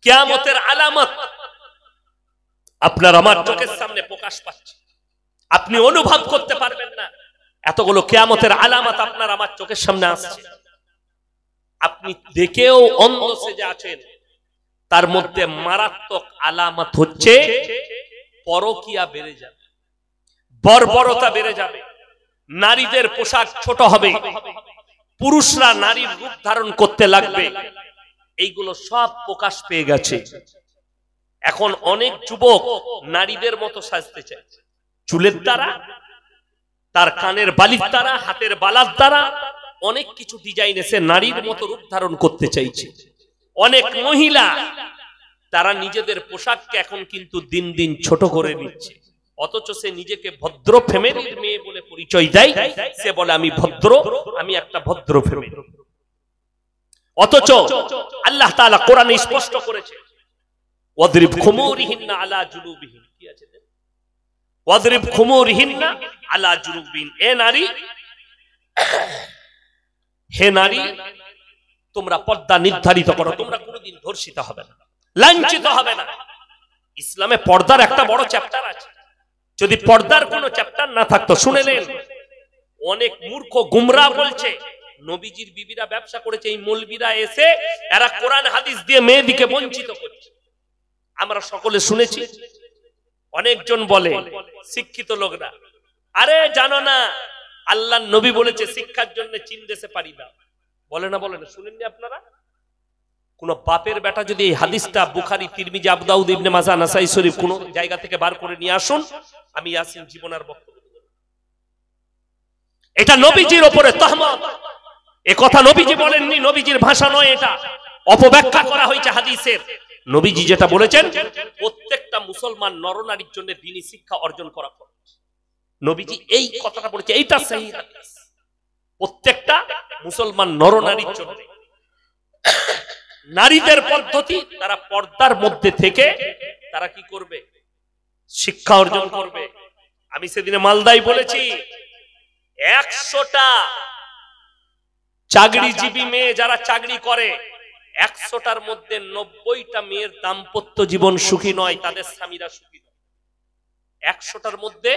কিয়ামতের আলামত আপনার আমার চোখের সামনে প্রকাশ পাচ্ছে, আপনি অনুভব করতে পারবেন না, এতগুলো কিয়ামতের আলামত আপনার আমার চোখের সামনে আসছে। আপনি দেখেও অন্ধ সেজে আছেন। তার মধ্যে মারাত্মক আলামত হচ্ছে পরকিয়া বেড়ে যাবে, বর্বরতা বেড়ে যাবে, নারীদের পোশাক ছোট হবে, পুরুষরা নারীর রূপ ধারণ করতে লাগবে। এইগুলো সব প্রকাশ পেয়ে গেছে। এখন অনেক যুবক নারীদের মতো সাজতে চায়, চুলের দ্বারা, তার কানের বালির দ্বারা, হাতের বালার দ্বারা অনেক কিছু ডিজাইন এসে নারীর মতো রূপ ধারণ করতে চাইছে। অনেক মহিলা তারা নিজেদের পোশাককে এখন কিন্তু দিন দিন ছোট করে নিচ্ছে, অথচ সে নিজেকে ভদ্র ফ্যামিলির মেয়ে বলে পরিচয় দেয়। সে বলে আমি ভদ্র, আমি একটা ভদ্র ফ্যামিলি। অথচ আল্লাহ তাআলা কোরআনে স্পষ্ট করেছে, ওয়াদরিব খুমুরিহিন্না আলা জুনুবিহিন, কি আছে? ওয়াদরিব খুমুরিহিন্না আলা জুনুবিহিন। এ নারী, হে নারী, তোমরা পর্দা নির্ধারিত করো, তোমরা কোনোদিন ধর্ষিত হবে না, লাঞ্ছিত হবে না। ইসলামে পর্দার একটা বড় চ্যাপ্টার আছে। যদি পর্দার কোনো চ্যাপ্টার না থাকতো, শুনেলেন অনেক মূর্খ গুমরা বলছে নবীজির বিবিরা ব্যবসা করেছে, এই মৌলবীরা এসে এরা কোরআন হাদিস দিয়ে মেয়েদিকে বঞ্চিত করছে। আমরা সকলে শুনেছি। অনেকজন বলে, শিক্ষিত লোকরা, আরে জানো না আল্লাহর নবী বলেছে শিক্ষার জন্য চীন দেশে পারি না। বলে না, বলে না, শুনেননি আপনারা? কোন বাপের বেটা যদি এই হাদিসটা বুখারী, তিরমিজি, আবু দাউদ, ইবনে মাজাহ, নাসাই শরীফ কোন জায়গা থেকে বার করে নিয়ে আসুন, আমি ইয়াসিন জীবনের বক্তব্য দেব। এটা নবীজির উপরে তহমত। এ কথা নবীজি বলেননি, নবীজির ভাষা নয়, এটা অপব্যাখ্যা করা হয়েছে হাদিসের। নবীজি যেটা বলেছেন, প্রত্যেকটা মুসলমান নরনারীর জন্য দ্বীনি শিক্ষা অর্জন করা ফরজ। নবীজি এই কথাটা বলেছে, এইটা সহিহ হাদিস। প্রত্যেকটা মুসলমান নরনারীর জন্য নারীদের পদ্ধতি, তারা পর্দার মধ্যে থেকে তারা কি করবে? শিক্ষা অর্জন করবে। আমি সেদিনে মালদায় বলেছি, 100টা চাকরিজীবী মেয়ে যারা চাকরি করে, 100টার মধ্যে 90টা মেয়ের দাম্পত্য জীবন সুখী নয়, তাদের স্বামীরা সুখী নয়। 100টার মধ্যে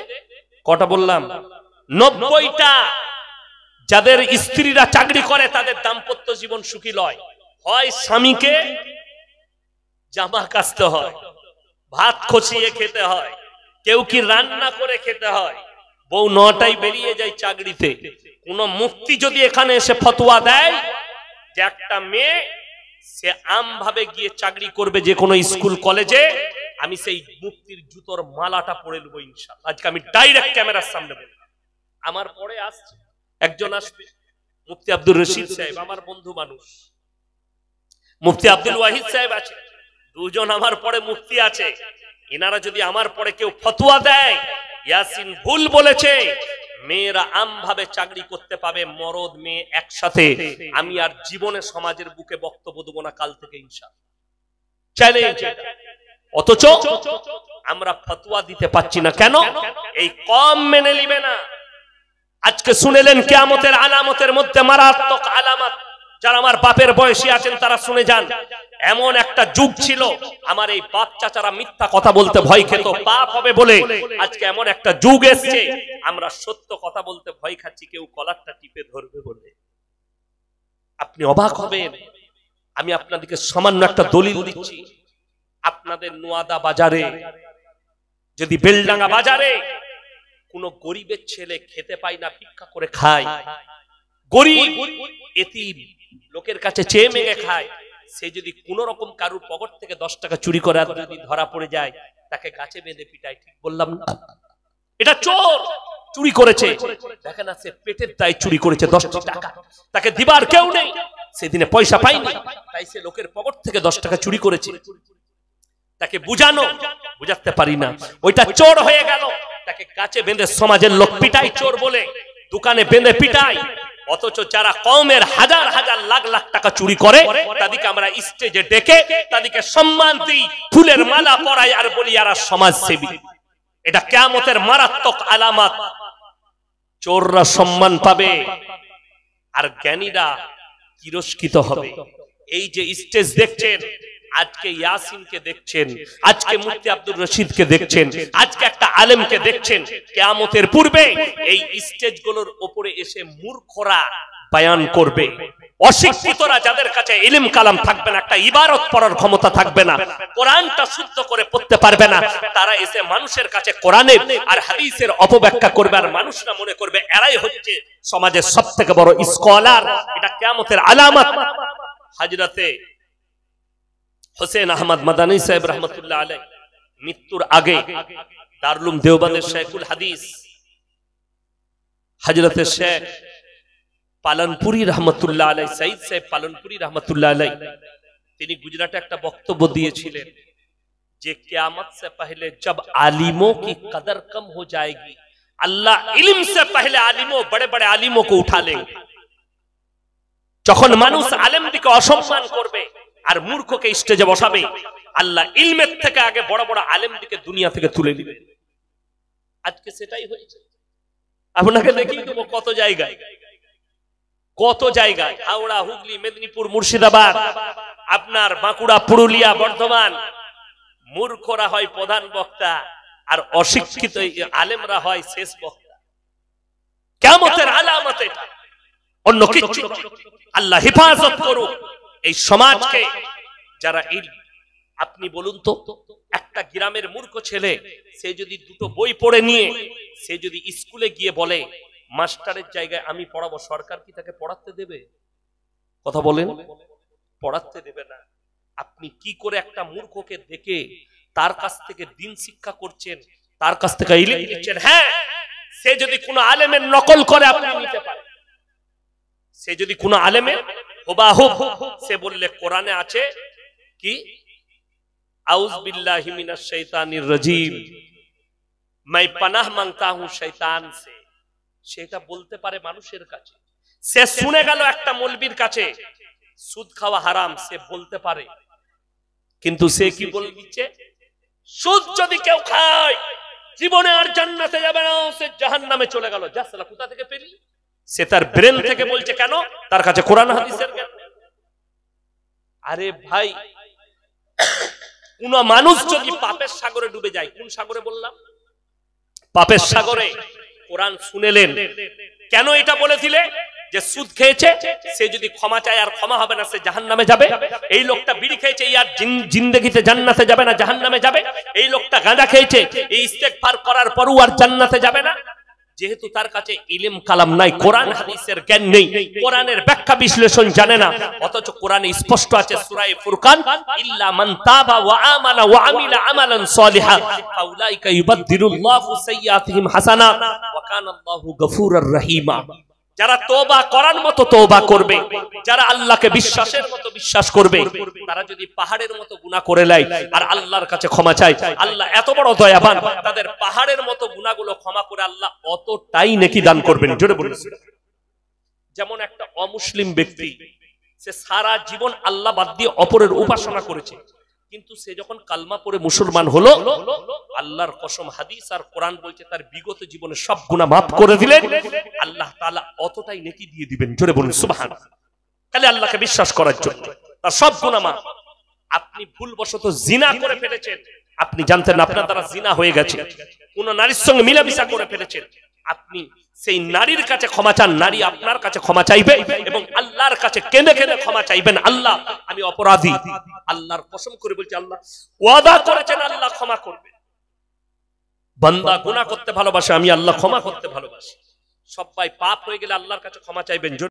কটা বললাম? 90টা যাদের স্ত্রীরা চাকরি করে তাদের দাম্পত্য জীবন সুখী নয়। হয় স্বামীকে জামা কাচতে হয়, ভাত খচিয়ে খেতে হয়, কেউ কি রান্না করে খেতে হয়, বউ 9টায় বেরিয়ে যায় চাকরিতে। কোন মুফতি যদি এখানে এসে ফতোয়া দেয় যে একটা মেয়ে সে আমভাবে গিয়ে চাকরি করবে যে কোনো স্কুল কলেজে, আমি সেই মুফতির জুতোর মালাটা পরে নেবো ইনশাআল্লাহ। আজকে আমি ডাইরেক্ট ক্যামেরার সামনে বলি। আমার পরে আসছে একজন, আসবে মুফতি আব্দুর রশিদ সাহেব, আমার বন্ধু মানুষ। মুফতি আব্দুল ওয়াহিদ সাহেব আছে, দুজন আমার পরে মুফতি আছে। এনারা যদি আমার পরে কেউ ফতোয়া দেয় ইয়াসিন ভুল বলেছে, মেয়েরা আমভাবে চাকরি করতে পাবে, মরদ মেয়ে একসাথে, আমি আর জীবনে সমাজের বুকে বক্তব্য দেবো না কাল থেকে ইনশাআল্লাহ। চ্যালেঞ্জ। অথচ আমরা ফতোয়া দিতে পাচ্ছি না কেন? এই কম মেনে নিবে না। আজকে শুনেলেন কিয়ামতের আলামতের মধ্যে মারাত্মক আলামত। যারা আমার বাপের বয়সী আছেন তারা শুনে যান। এমন একটা যুগ ছিল, আমার এই বাপ চাচারা মিথ্যা কথা বলতে ভয় খেত, পাপ হবে বলে। আজকে এমন একটা যুগ এসছে, আমরা সত্য কথা বলতে ভয় খাচ্ছি, কেউ কলারটা টিপে ধরবে বলে। আপনি অবাক হবেন। আমি আপনাদেরকে সামান্য একটা দলিল দিচ্ছি। আপনাদের নোয়াদা বাজারে, যদি বেলডাঙ্গা বাজারে কোন গরিবের ছেলে খেতে পায় না, ভিক্ষা করে খায়, গরিব এতিম লোকের কাছে চেয়ে মেগে খায়, সে যদি কোন রকম কারুর পকেট থেকে 10 টাকা চুরি করে আর যদি ধরা পড়ে যায়, তাকে গাছে বেঁধে পিটায়। ঠিক বললাম না? এটা চোর, চুরি করেছে। দেখেন না, সে পেটের দায়ে চুরি করেছে 10 টাকা, তাকে দিবার কেউ নেই, সেদিনে পয়সা পাইনি, তাই সে লোকের পকেট থেকে 10 টাকা চুরি করেছে। তাকে বুঝাতে পারি না, ওইটা চোর হয়ে গেল। তাকে গাছে বেঁধে সমাজের লোক পিটায় চোর বলে, দোকানে বেঁধে পিটায়। অথচ যারা কওমের হাজার হাজার লাখ লাখ টাকা চুরি করে, তাদেরকে আমরা স্টেজে ডেকে তাদেরকে সম্মান দিই, ফুলের মালা পরাই আর বলি এরা সমাজসেবী। এটা কিয়ামতের মারাত্মক আলামত। চোররা সম্মান পাবে আর জ্ঞানীরা তিরস্কৃত হবে। এই যে স্টেজ দেখছেন, আজকে ইয়াসিনকে দেখছেন, আজকে মুফতি আব্দুর রশিদকে দেখছেন, আজকে একটা আলেমকে দেখছেন, কিয়ামতের পূর্বে এই স্টেজগুলোর উপরে এসে মূর্খরা বয়ান করবে, অশিক্ষিতরা যাদের কাছে ইলম কালাম থাকবে না, একটা ইবারত পড়ার ক্ষমতা থাকবে না, কোরআনটা শুদ্ধ করে পড়তে পারবে না, তারা এসে মানুষের কাছে কোরআনের আর হাদিসের অপব্যাখ্যা করবে, আর মানুষরা মনে করবে এরাই হচ্ছে সমাজের সবথেকে বড় স্কলার। এটা কিয়ামতের আলামত। হযরতে হোসেন আহমদ মাদানী সাহেব রহমতুল্লাহ আলাইহি মৃত্যুর আগে দারুল উলুম দেওবন্দের শেখুল হাদিস হযরতে শেখ পালনপুরি রহমতুল্লাহ আলাইহি, সঈদ সাহেব পালনপুরি রহমতুল্লাহ আলাইহি, তিনি গুজরাটে একটা বক্তব্য দিয়েছিলেন যে কিয়ামত से पहले जब आलिमों की कदर कम हो जाएगी, अल्लाह इल्म से पहले आलिमों बड़े बड़े आलिमों को उठा लेंगे। যখন মানুষ আলেমদিকে অসম্মান করবে আর মূর্খকে স্টেজে বসাবে, আল্লাহ ইলমের থেকে আগে বড় বড় আলেমদিকে দুনিয়া থেকে তুলে দিবে। আজকে সেটাই হয়েছে। আপনাকে দেখিয়ে দেবো কত জায়গায়, কত জায়গায়, হাওড়া, হুগলি, মেদিনীপুর, মুর্শিদাবাদ, আপনার বাঁকুড়া, পুরুলিয়া, বর্ধমান, মূর্খরা হয় প্রধান বক্তা আর অশিক্ষিত আলেমরা হয় শেষ বক্তা। কিয়ামতের আলামত এটা, অন্য কিছু। আল্লাহ হেফাজত করুক এই সমাজকে। যারা আপনি বলুন তো, একটা গ্রামের মূর্খ ছেলে সে যদি দুটো বই পড়ে নিয়ে সে যদি স্কুলে গিয়ে বলে মাস্টারের জায়গায় আমি পড়াবো, সরকার কি তাকে পড়াতে দেবে? কথা বলেন, পড়াতে দেবে না। আপনি কি করে একটা মূর্খকে দেখে তার কাছ থেকে দিন শিক্ষা করছেন, তার কাছ থেকে ইলম নিচ্ছেন? হ্যাঁ, সে যদি কোনো আলেমের নকল করে আপনি নিতে পারেন, সে যদি কোনো আলেমের হুবাহুব সে বললে কোরআনে আছে কি আউযু বিল্লাহি মিনাশ শাইতানির রাজিম, मैं पनाह मांगता हूं शैतान से, সেটা বলতে পারে মানুষের কাছে। সে শুনে গেল একটা মৌলবীর কাছে সুদ খাওয়া হারাম, সে বলতে পারে, কিন্তু সে কি বলে দিচ্ছে? সুদ যদি কেউ খায় জীবনে আর জান্নাতে যাবে না, সে জাহান্নামে চলে গেল। যা সালা, কোথা থেকে পেলি? সে তার ব্রেন থেকে বলছে, কেন? তার কাছে কোরআন হাদিসের জ্ঞান। আরে ভাই, কোন মানুষ যদি পাপের সাগরে ডুবে যায়, কোন সাগরে বললাম? পাপের সাগরে। কোরআন শুনেলেন, কেন এটা বলে দিলে যে সুদ খেয়েছে সে যদি ক্ষমা চায় আর ক্ষমা হবে না, সে জাহান্নামে যাবে। এই লোকটা বিড়ি খেয়েছে, ইয়ার জিন্দেগিতে জান্নাতে যাবে না, জাহান্নামে যাবে। এই লোকটা গাঁজা খেয়েছে, এই ইস্তেগফার করার পরও আর জান্নাতে যাবে না। যেহেতু তার কাছে ইলম কালাম নাই, কোরআন হাদিসের জ্ঞান নেই, কোরআনের ব্যাখ্যা বিশ্লেষণ জানে না, অথচ কোরআনে স্পষ্ট আছে সূরা ফুরকান, ইল্লা মান তাবা ওয়া আমানা ওয়া আমিলা আমালান সালিহা ফাউলাইকা ইউবাদদিলুল্লাহু সাইয়্যাতিহিম হাসানাত ওয়া কানা আল্লাহু গফুরুর রহিমা। যারা তওবা করার মতো তওবা করবে, যারা আল্লাহকে বিশ্বাসের মতো বিশ্বাস করবে, তারা যদি পাহাড়ের মতো গুনাহ করে নেয় আর আল্লাহর কাছে ক্ষমা চায়, আল্লাহ এত বড় দয়াবান, তাদের পাহাড়ের মতো গুনাহগুলো ক্ষমা করে আল্লাহ অতটাই নেকি দান করবেন। জোরে বলুন। যেমন একটা অমুসলিম ব্যক্তি, সে সারা জীবন আল্লাহ বাদ দিয়ে অপরের উপাসনা করেছে, কিন্তু সে যখন কালমা পড়ে মুসলমান হলো, আল্লাহর কসম হাদিস আর কোরআন বলছে তার বিগত জীবনের সব গুনাহ মাফ করে দিলেন, আল্লাহ তাআলা অতটাই নেকি দিয়ে দিবেন। জোরে বলুন সুবহানাল্লাহ। খালি আল্লাহকে বিশ্বাস করার জন্য তার সব গুনাহ মাফ। আপনি ভুলবশত জিনা করে ফেলেছেন, আপনি জানতেন আপনার দ্বারা জিনা হয়ে গেছে, কোন নারীর সঙ্গে মিলামিশা করে ফেলেছেন, আপনি সেই নারীর কাছে ক্ষমা চান, নারী আপনার কাছে ক্ষমা চাইবে এবং আল্লাহর কাছে কেঁদে কেঁদে ক্ষমা চাইবেন, আল্লাহ আমি অপরাধী। আল্লাহর কসম করে বলছি, আল্লাহ ওয়াদা করেছেন আল্লাহ ক্ষমা করবে। বান্দা গুনাহ করতে ভালোবাসে, আমি আল্লাহ ক্ষমা করতে ভালোবাসি। সবাই পাপ হয়ে গেলে আল্লাহর কাছে ক্ষমা চাইবেন।